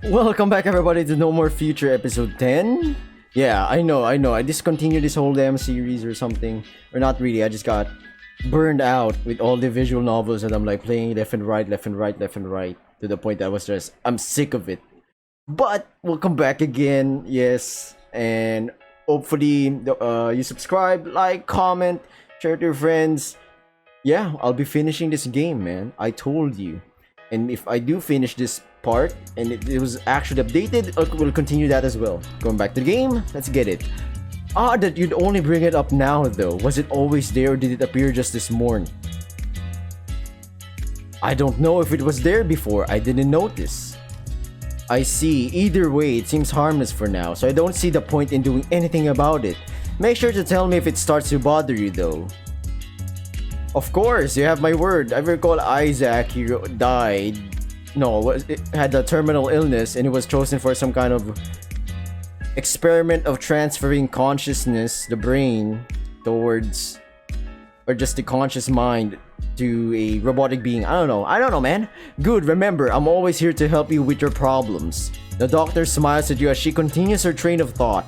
Welcome back, everybody, to No More Future episode 10. Yeah, I know. I discontinued this whole damn series or something. Or not really, I just got burned out with all the visual novels that I'm like playing left and right, to the point that I'm sick of it. But we'll come back again, yes, and hopefully you subscribe, like, comment, share to your friends. Yeah, I'll be finishing this game, man. I told you. And if I do finish this part and it was actually updated, we'll continue that as well. Going back to the game, let's get it. Odd that you'd only bring it up now though. Was it always there or did it appear just this morning? I don't know if it was there before. I didn't notice. I see. Either way, it seems harmless for now, so I don't see the point in doing anything about it. Make sure to tell me if it starts to bother you though. Of course, you have my word. I recall Isaac, he died. No, it had a terminal illness and he was chosen for some kind of experiment of transferring consciousness, the brain, towards, or just the conscious mind to a robotic being. I don't know, man. Good, remember, I'm always here to help you with your problems. The doctor smiles at you as she continues her train of thought.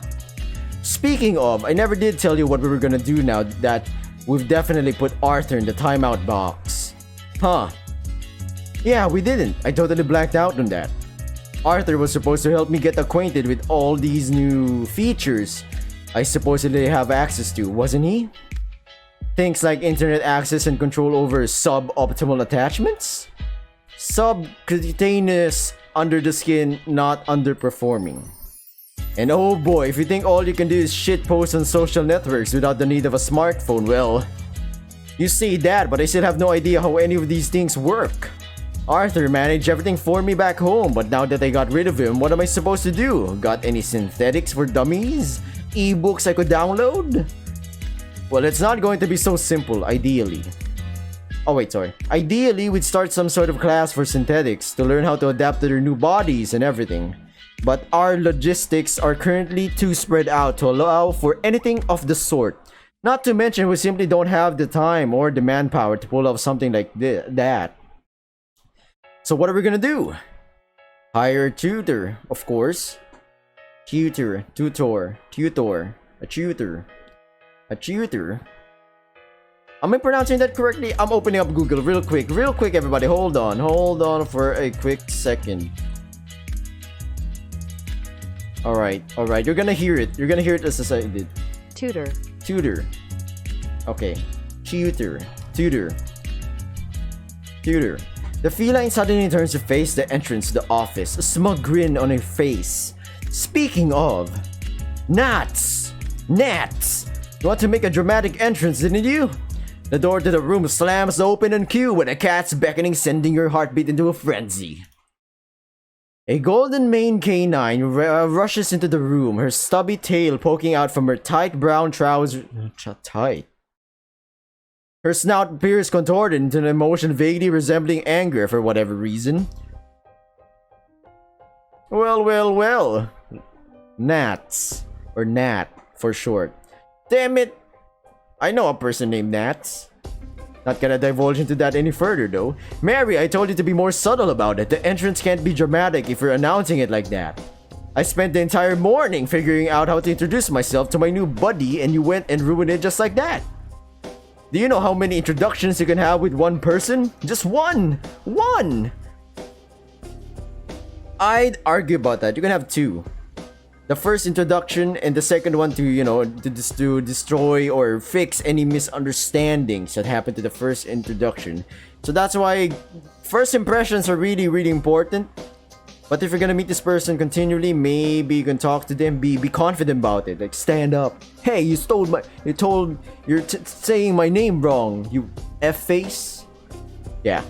Speaking of, I never did tell you what we were gonna do now that we've definitely put Arthur in the timeout box. Huh. Yeah, we didn't. I totally blanked out on that. Arthur was supposed to help me get acquainted with all these new features I supposedly have access to, wasn't he? Things like internet access and control over suboptimal attachments? Subcutaneous, under the skin, not underperforming. And oh boy, if you think all you can do is shitpost on social networks without the need of a smartphone, well, you say that, but I still have no idea how any of these things work. Arthur managed everything for me back home, but now that I got rid of him, what am I supposed to do? Got any synthetics for dummies? Ebooks I could download? Well, it's not going to be so simple, ideally. Ideally, we'd start some sort of class for synthetics to learn how to adapt to their new bodies and everything. But our logistics are currently too spread out to allow for anything of the sort. Not to mention, we simply don't have the time or the manpower to pull off something like that. So what are we gonna do? Hire a tutor, of course. Tutor. A tutor. Am I pronouncing that correctly? I'm opening up Google real quick, everybody. Hold on for a quick second. Alright, you're gonna hear it as I did. Tutor. Okay. Tutor. The feline suddenly turns to face the entrance to the office, a smug grin on her face. Speaking of, Nats! You want to make a dramatic entrance, didn't you? The door to the room slams open on cue with a cat's beckoning, sending your heartbeat into a frenzy. A golden maned canine rushes into the room, her stubby tail poking out from her tight brown trousers. Tight. Her snout appears contorted into an emotion vaguely resembling anger for whatever reason. Well. Nats. Or Nat, for short. Damn it! I know a person named Nats. Not gonna divulge into that any further though. Mary, I told you to be more subtle about it. The entrance can't be dramatic if you're announcing it like that. I spent the entire morning figuring out how to introduce myself to my new buddy and you went and ruined it just like that. Do you know how many introductions you can have with one person? Just one! I'd argue about that. You can have two. The first introduction and the second one to destroy or fix any misunderstandings that happened to the first introduction. So that's why first impressions are really, really important. But if you're gonna meet this person continually, maybe you can talk to them, be confident about it, like stand up. Hey, you're saying my name wrong, you F-face. Yeah.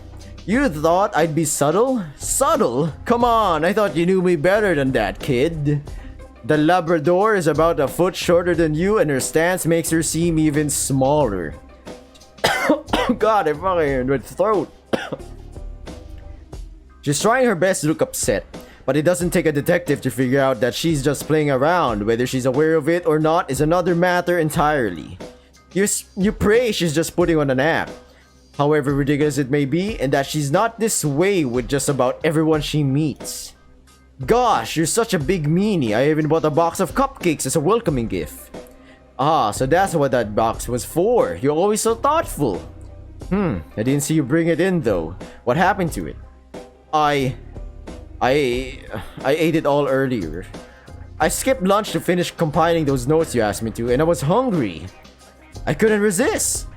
You thought I'd be subtle? Subtle? Come on, I thought you knew me better than that, kid. The Labrador is about a foot shorter than you and her stance makes her seem even smaller. God, I fucking hurt my throat. She's trying her best to look upset, but it doesn't take a detective to figure out that she's just playing around. Whether she's aware of it or not is another matter entirely. You pray she's just putting on an act. however ridiculous it may be, and that she's not this way with just about everyone she meets. Gosh, you're such a big meanie. I even bought a box of cupcakes as a welcoming gift. Ah, so that's what that box was for. You're always so thoughtful. I didn't see you bring it in though. What happened to it? I ate it all earlier. I skipped lunch to finish compiling those notes you asked me to, and I was hungry. I couldn't resist.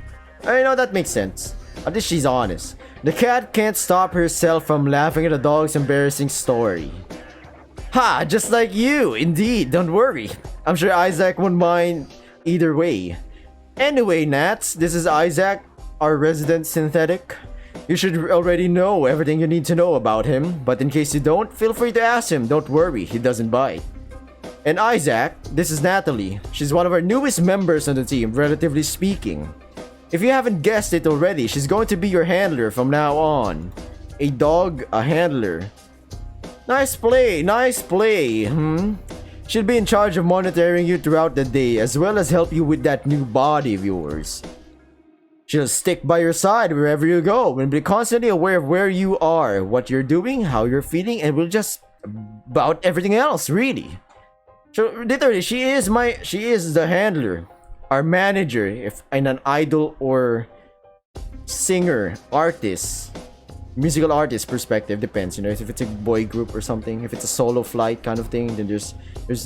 I know that makes sense. At least she's honest. The cat can't stop herself from laughing at the dog's embarrassing story. Ha! Just like you, indeed. Don't worry. I'm sure Isaac won't mind either way. Anyway, Nats, this is Isaac, our resident synthetic. You should already know everything you need to know about him, but in case you don't, feel free to ask him. Don't worry, he doesn't bite. And Isaac, this is Natalie. She's one of our newest members on the team, relatively speaking. If you haven't guessed it already, she's going to be your handler from now on. A dog, a handler. Nice play, nice play. She'll be in charge of monitoring you throughout the day, as well as help you with that new body of yours. She'll stick by your side wherever you go and be constantly aware of where you are, what you're doing, how you're feeling, and will just about everything else, really. So literally, she is the handler, our manager, if in an idol or singer, artist, musical artist perspective, depends. You know, if it's a boy group or something, if it's a solo flight kind of thing, then there's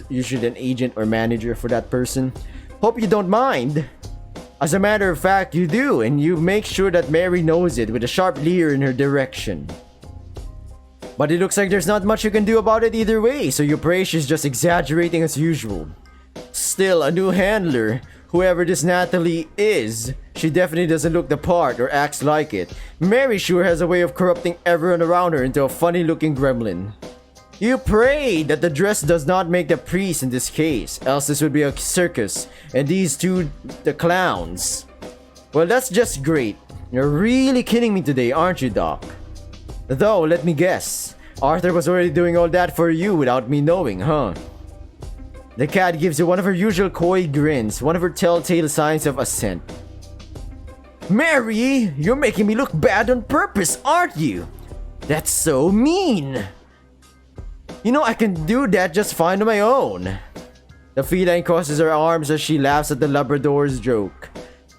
usually an agent or manager for that person. Hope you don't mind. As a matter of fact, you do, and you make sure that Mary knows it with a sharp leer in her direction. But it looks like there's not much you can do about it either way, so you pray she's just exaggerating as usual. Still, a new handler, whoever this Natalie is, she definitely doesn't look the part or acts like it. Mary sure has a way of corrupting everyone around her into a funny-looking gremlin. You pray that the dress does not make the priest in this case, else this would be a circus, and these two, the clowns. Well, that's just great. You're really kidding me today, aren't you, Doc? Though, let me guess, Arthur was already doing all that for you without me knowing, huh? The cat gives you one of her usual coy grins, one of her telltale signs of assent. Mary, you're making me look bad on purpose, aren't you? That's so mean. You know, I can do that just fine on my own. The feline crosses her arms as she laughs at the Labrador's joke.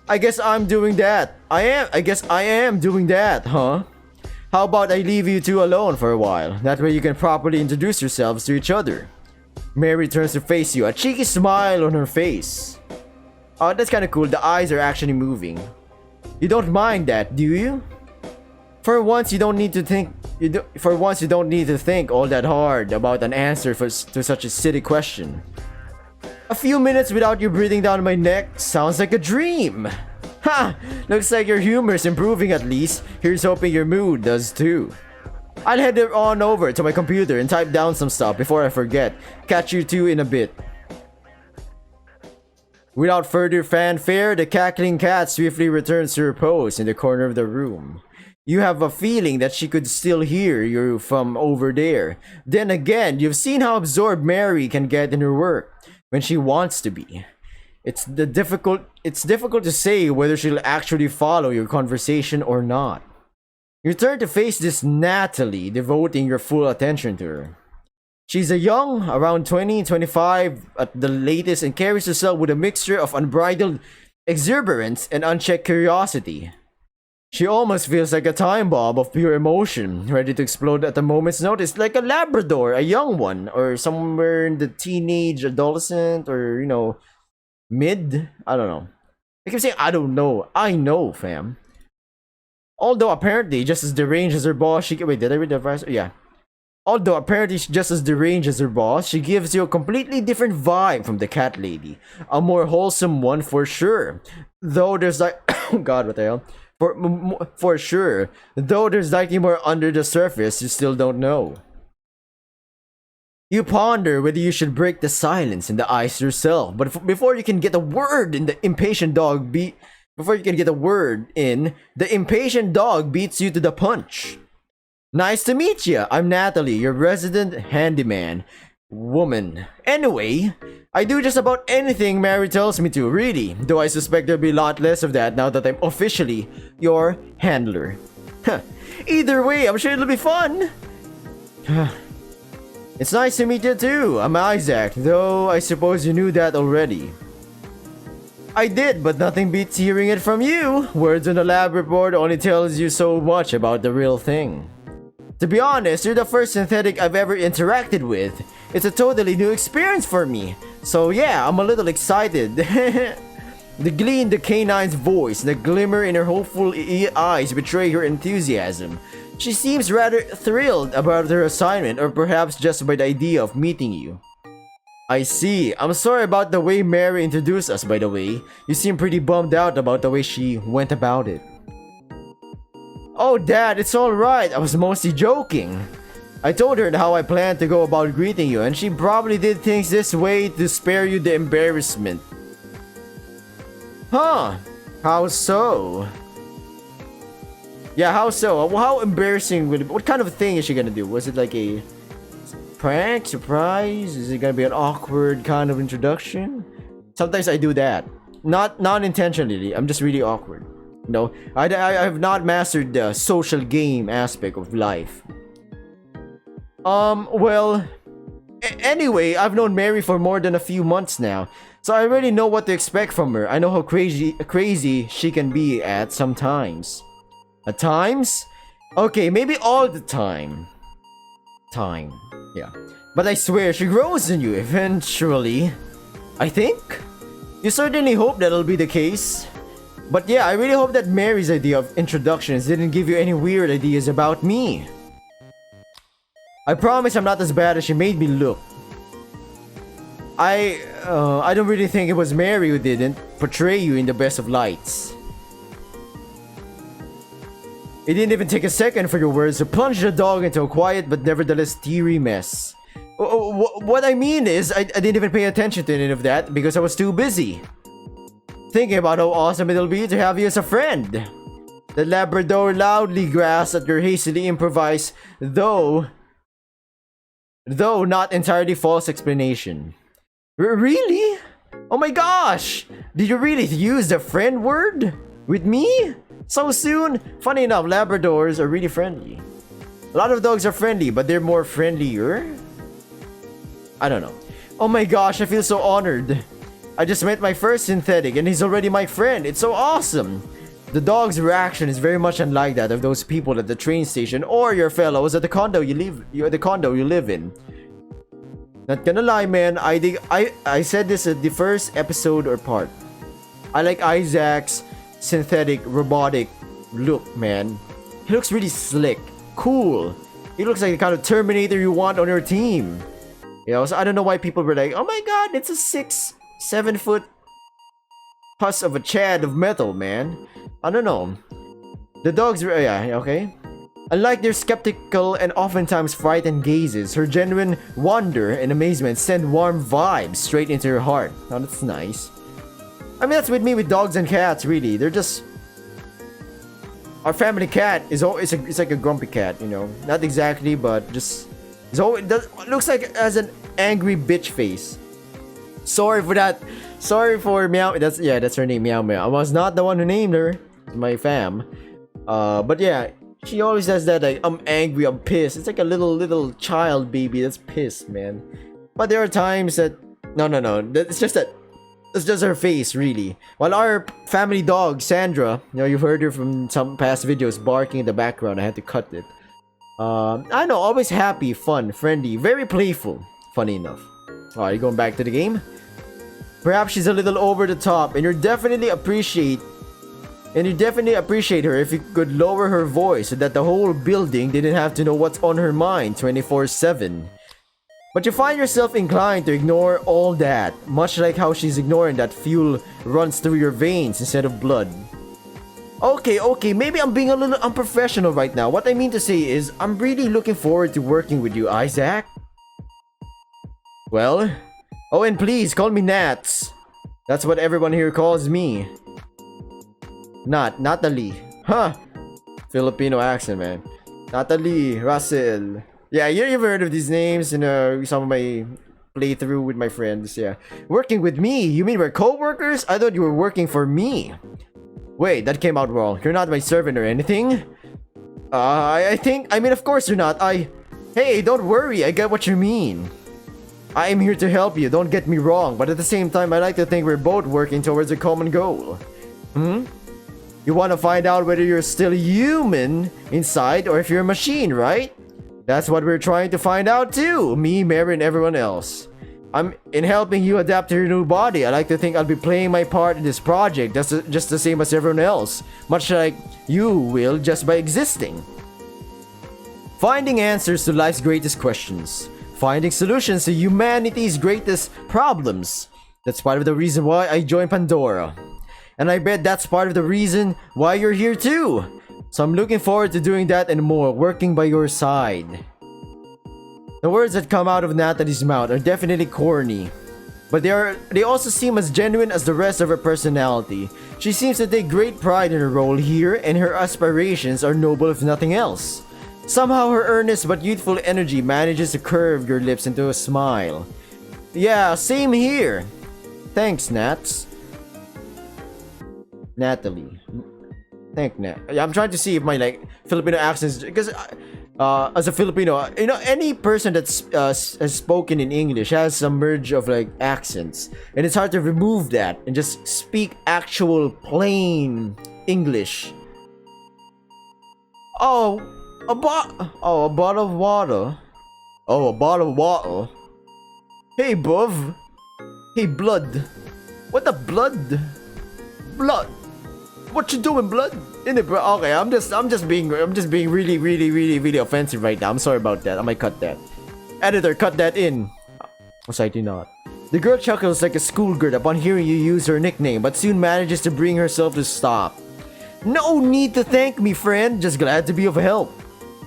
I guess I'm doing that. I guess I am doing that, huh? How about I leave you two alone for a while? That way you can properly introduce yourselves to each other. Mary turns to face you, a cheeky smile on her face. Oh, that's kind of cool. The eyes are actually moving. You don't mind that, do you? For once, you don't need to think. For once, you don't need to think all that hard about an answer to such a silly question. A few minutes without you breathing down my neck sounds like a dream. Ha! Looks like your humor's improving at least. Here's hoping your mood does too. I'll head on over to my computer and type down some stuff before I forget. Catch you two in a bit. Without further fanfare, the cackling cat swiftly returns to her post in the corner of the room. You have a feeling that she could still hear you from over there. Then again, you've seen how absorbed Mary can get in her work when she wants to be. It's difficult to say whether she'll actually follow your conversation or not. You turn to face this Natalie, devoting your full attention to her. She's a young, around 20, 25 at the latest, and carries herself with a mixture of unbridled exuberance and unchecked curiosity. She almost feels like a time bomb of pure emotion, ready to explode at a moment's notice, like a Labrador, a young one, or somewhere in the teenage, adolescent, or, you know, mid? I don't know. I keep saying I don't know. I know, fam. Although apparently just as deranged as her boss, wait, did I read the verse? Yeah. Although apparently just as deranged as her boss, she gives you a completely different vibe from the cat lady. A more wholesome one for sure. Though there's like, oh god, what the hell? For sure. Though there's likely more under the surface you still don't know. You ponder whether you should break the silence in the ice yourself, but before you can get a word in, the impatient dog beats you to the punch. Nice to meet you. I'm Natalie, your resident handyman. Woman. Anyway, I do just about anything Mary tells me to, really. Though I suspect there'll be a lot less of that now that I'm officially your handler. Either way, I'm sure it'll be fun. It's nice to meet you too. I'm Isaac, though I suppose you knew that already. I did, but nothing beats hearing it from you. Words on the lab report only tells you so much about the real thing. To be honest, you're the first synthetic I've ever interacted with. It's a totally new experience for me. So yeah, I'm a little excited. The glee in the canine's voice, the glimmer in her hopeful eyes betray her enthusiasm. She seems rather thrilled about her assignment, or perhaps just by the idea of meeting you. I see. I'm sorry about the way Mary introduced us, by the way. You seem pretty bummed out about the way she went about it. Oh, Dad, it's alright. I was mostly joking. I told her how I planned to go about greeting you, and she probably did things this way to spare you the embarrassment. Huh? How so? Yeah, how so? How embarrassing would it be? What kind of thing is she gonna do? Was it like a prank? Surprise? Is it gonna be an awkward kind of introduction? Sometimes I do that. Not intentionally. I'm just really awkward. No, I have not mastered the social game aspect of life. Well, anyway, I've known Mary for more than a few months now, so I already know what to expect from her. I know how crazy she can be at sometimes. At times? Okay, maybe all the time. Yeah. But I swear she grows in you eventually. I think? You certainly hope that'll be the case. But yeah, I really hope that Mary's idea of introductions didn't give you any weird ideas about me. I promise I'm not as bad as she made me look. I don't really think it was Mary who didn't portray you in the best of lights. It didn't even take a second for your words to plunge the dog into a quiet but nevertheless teary mess. What I mean is, I didn't even pay attention to any of that because I was too busy thinking about how awesome it'll be to have you as a friend. The Labrador loudly grasped at your hastily improvised, though not entirely false explanation. Really? Oh my gosh! Did you really use the friend word? With me? So soon? Funny enough, Labradors are really friendly. A lot of dogs are friendly, but they're more friendlier? I don't know. Oh my gosh, I feel so honored. I just met my first synthetic and he's already my friend. It's so awesome. The dog's reaction is very much unlike that of those people at the train station or your fellows at the condo you live in. Not gonna lie, man, I said this at the first episode or part. I like Isaac's synthetic robotic look, man. He looks really slick, cool. He looks like the kind of Terminator you want on your team. You know, so I don't know why people were like, oh my god, it's a 6-7 foot husk of a chad of metal, man. I don't know. The dogs, yeah, okay. Unlike their skeptical and oftentimes frightened gazes, her genuine wonder and amazement send warm vibes straight into her heart. Oh, that's nice. I mean, that's with me with dogs and cats, really. They're just... Our family cat is always it's like a grumpy cat, you know. Not exactly, but just... It's always, looks like it has an angry bitch face. Sorry for that. Sorry for Meow. That's her name, Meow Meow. I was not the one who named her. It's my fam. But yeah, she always has that like, I'm angry, I'm pissed. It's like a little child baby that's pissed, man. But there are times that... No. It's just that... It's just her face, really. While our family dog, Sandra, you know, you've heard her from some past videos barking in the background. I had to cut it. I know, always happy, fun, friendly, very playful. Funny enough. Alright, going back to the game. Perhaps she's a little over the top, and you definitely appreciate her if you could lower her voice so that the whole building didn't have to know what's on her mind 24/7. But you find yourself inclined to ignore all that, much like how she's ignoring that fuel runs through your veins instead of blood. Okay, maybe I'm being a little unprofessional right now. What I mean to say is, I'm really looking forward to working with you, Isaac. Well, oh, and please call me Nats. That's what everyone here calls me. Natalie. Huh. Filipino accent, man. Natalie, Russell. Yeah, you've heard of these names in some of my playthrough with my friends, yeah. Working with me? You mean we're co-workers? I thought you were working for me. Wait, that came out wrong. You're not my servant or anything? I mean, of course you're not. Hey, don't worry, I get what you mean. I am here to help you, don't get me wrong, but at the same time, I like to think we're both working towards a common goal. You want to find out whether you're still human inside or if you're a machine, right? That's what we're trying to find out too, me, Mary, and everyone else. I'm in helping you adapt to your new body. I like to think I'll be playing my part in this project just the same as everyone else, much like you will just by existing. Finding answers to life's greatest questions. Finding solutions to humanity's greatest problems. That's part of the reason why I joined Pandora. And I bet that's part of the reason why you're here too. So I'm looking forward to doing that and more, working by your side. The words that come out of Natalie's mouth are definitely corny, but they also seem as genuine as the rest of her personality. She seems to take great pride in her role here, and her aspirations are noble if nothing else. Somehow her earnest but youthful energy manages to curve your lips into a smile. Yeah, same here. Thanks, Nats. Natalie. Thank Nat. I'm trying to see if my Filipino accents, because as a Filipino, any person that's has spoken in English has some merge of accents, and it's hard to remove that and just speak actual plain English. Oh, a bottle of water. Oh, a bottle of water. Hey, buv. Hey, blood. What the blood? Blood. What you doing, blood? In it, bro. Okay, I'm just being really offensive right now. I'm sorry about that. I might cut that. Editor, cut that in. Most likely not. The girl chuckles like a schoolgirl upon hearing you use her nickname, but soon manages to bring herself to stop. No need to thank me, friend. Just glad to be of help.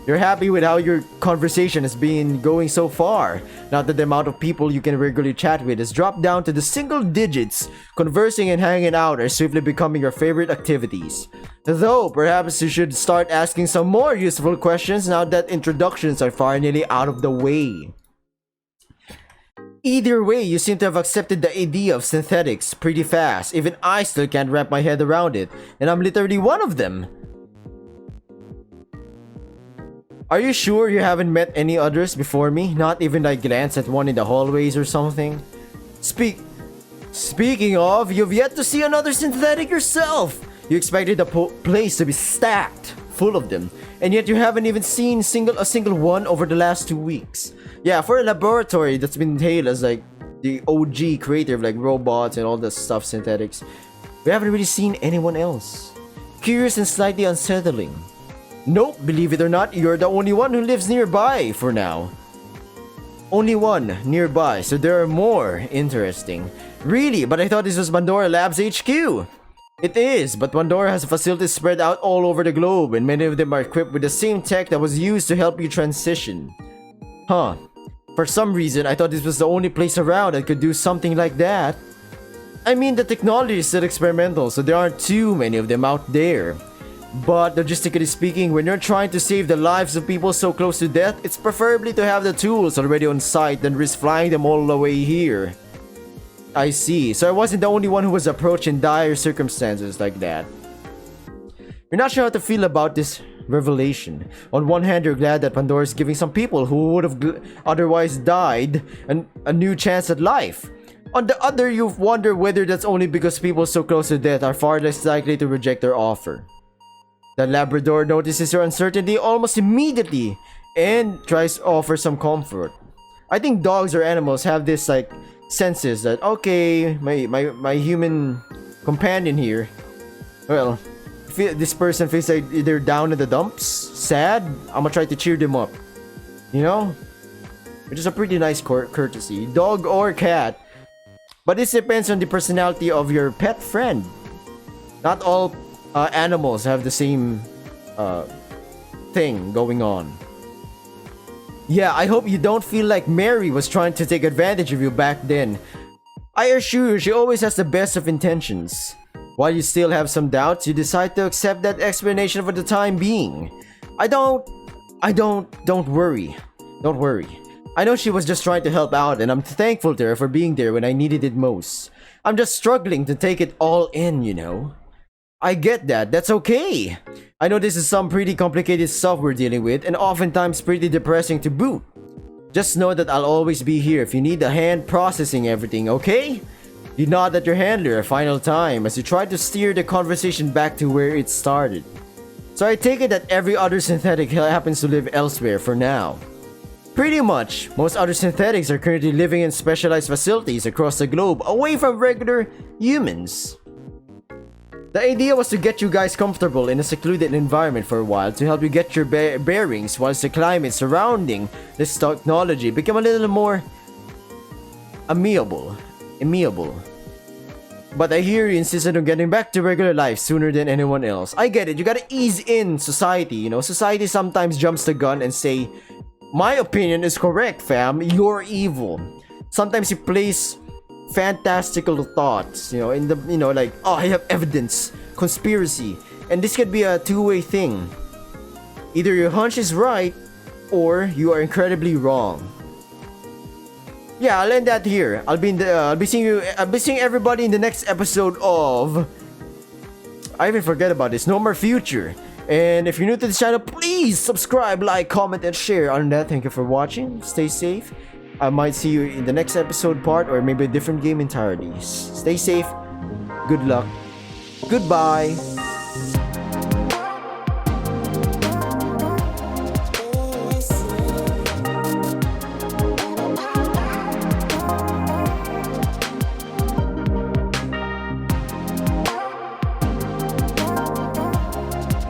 You're happy with how your conversation has been going so far. Now that the amount of people you can regularly chat with has dropped down to the single digits, conversing and hanging out are swiftly becoming your favorite activities. Though, perhaps you should start asking some more useful questions now that introductions are finally out of the way. Either way, you seem to have accepted the idea of synthetics pretty fast. Even I still can't wrap my head around it, and I'm literally one of them. Are you sure you haven't met any others before me? Not even glance at one in the hallways or something? Speaking of, you've yet to see another synthetic yourself! You expected the place to be stacked, full of them, and yet you haven't even seen a single one over the last 2 weeks. Yeah, for a laboratory that's been hailed as the OG creator of robots and all this stuff, synthetics, we haven't really seen anyone else. Curious and slightly unsettling. Nope, believe it or not, you're the only one who lives nearby for now. Only one nearby, so there are more. Interesting. Really, but I thought this was Pandora Labs HQ. It is, but Pandora has facilities spread out all over the globe, and many of them are equipped with the same tech that was used to help you transition. Huh. For some reason, I thought this was the only place around that could do something like that. I mean, the technology is still experimental, so there aren't too many of them out there. But logistically speaking, when you're trying to save the lives of people so close to death, it's preferably to have the tools already on site than risk flying them all the way here. I see, so I wasn't the only one who was approached in dire circumstances like that. You're not sure how to feel about this revelation. On one hand, you're glad that Pandora is giving some people who would have otherwise died a new chance at life. On the other, you wonder whether that's only because people so close to death are far less likely to reject their offer. The Labrador notices your uncertainty almost immediately and tries to offer some comfort. I think dogs or animals have this senses that, okay, my human companion here, well, this person feels like they're down in the dumps, sad, I'm gonna try to cheer them up. You know? Which is a pretty nice courtesy. Dog or cat. But this depends on the personality of your pet friend. Not all animals have the same thing going on. Yeah, I hope you don't feel like Mary was trying to take advantage of you back then. I assure you, she always has the best of intentions. While you still have some doubts, you decide to accept that explanation for the time being. Don't worry. Don't worry. I know she was just trying to help out, and I'm thankful to her for being there when I needed it most. I'm just struggling to take it all in, you know? I get that, that's okay. I know this is some pretty complicated stuff we're dealing with, and oftentimes pretty depressing to boot. Just know that I'll always be here if you need a hand processing everything, okay? You nod at your handler a final time as you try to steer the conversation back to where it started. So I take it that every other synthetic happens to live elsewhere for now. Pretty much, most other synthetics are currently living in specialized facilities across the globe away from regular humans. The idea was to get you guys comfortable in a secluded environment for a while to help you get your bearings whilst the climate surrounding this technology became a little more amiable. But I hear you insisted on getting back to regular life sooner than anyone else. I get it, you gotta ease in society, you know. Society sometimes jumps the gun and say, my opinion is correct, fam, you're evil. Sometimes you place fantastical thoughts, you know, in the, you know, like, oh, I have evidence, conspiracy. And this could be a two-way thing. Either your hunch is right, or you are incredibly wrong. Yeah, I'll end that here. I'll be seeing everybody in the next episode of, I even forget about this, No More Future. And if you're new to this channel, please subscribe, like, comment, and share. On that, thank you for watching. Stay safe. I might see you in the next episode part, or maybe a different game entirely. Stay safe. Good luck. Goodbye.